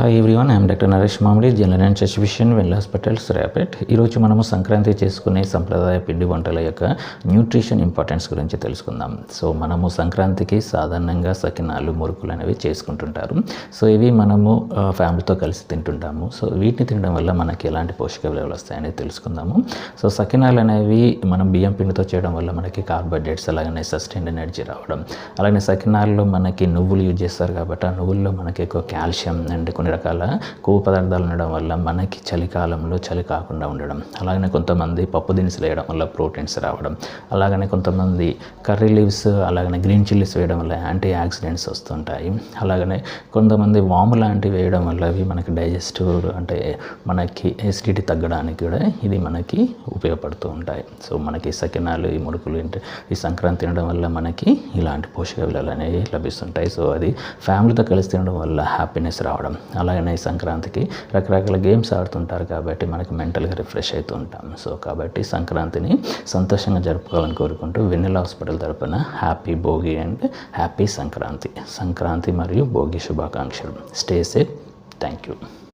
Hi everyone, I'm doctor Naresh Mamidi, general and church vision well hospitals rapid. ఈరోజు మనము సంక్రాంతి చేసుకునే సంప్రదాయ పిండి వంటల యొక్క న్యూట్రిషన్ ఇంపార్టెన్స్ గురించి తెలుసుకుందాం. సో మనము సంక్రాంతికి సాధారణంగా సకినాలు, మురుకులు అనేవి చేసుకుంటుంటారు. సో ఇవి మనము ఫ్యామిలీతో కలిసి తింటుంటాము. సో వీటిని తినడం వల్ల మనకి ఎలాంటి పోషక విలువలు వస్తాయని తెలుసుకుందాము. సో సకినాలు అనేవి మనం బియ్యం పిండితో చేయడం వల్ల మనకి కార్బోహైడ్రేట్స్, అలాగనే సస్టైన్డ్ ఎనర్జీ రావడం, అలాగే సకినాల్లో మనకి నువ్వులు యూజ్ చేస్తారు కాబట్టి ఆ నువ్వుల్లో మనకి ఎక్కువ కాల్షియం అండ్ కొన్ని రకాల కొవ్వు పదార్థాలు ఉండడం వల్ల మనకి చలికాలంలో చలి కాకుండా ఉండడం, అలాగనే కొంతమంది పప్పు దినుసులు వేయడం వల్ల ప్రోటీన్స్ రావడం, అలాగనే కొంతమంది కర్రీ లీవ్స్, అలాగనే గ్రీన్ చిల్లీస్ వేయడం వల్ల యాంటీ ఆక్సిడెంట్స్ వస్తుంటాయి. అలాగనే కొంతమంది వాము లాంటివి వేయడం వల్ల అవి మనకి డైజెస్టివ్ అంటే మనకి ఎసిడిటీ తగ్గడానికి కూడా ఇది మనకి ఉపయోగపడుతూ ఉంటాయి. సో మనకి సకినాలు, ఈ మురుకులు ఈ సంక్రాంతి తినడం వల్ల మనకి ఇలాంటి పోషక విలువలు అనేవి లభిస్తుంటాయి. సో అది ఫ్యామిలీతో కలిసి తినడం వల్ల హ్యాపీనెస్ రావడం, అలాగనే ఈ సంక్రాంతికి రకరకాల గేమ్స్ ఆడుతుంటారు కాబట్టి మనకి మెంటల్గా రిఫ్రెష్ అవుతూ ఉంటాం. సో కాబట్టి సంక్రాంతిని సంతోషంగా జరుపుకోవాలని కోరుకుంటూ వెన్నెల హాస్పిటల్ తరపున happy Bhogi and happy Sankranti మరియు భోగి శుభాకాంక్షలు. Stay safe. Thank you.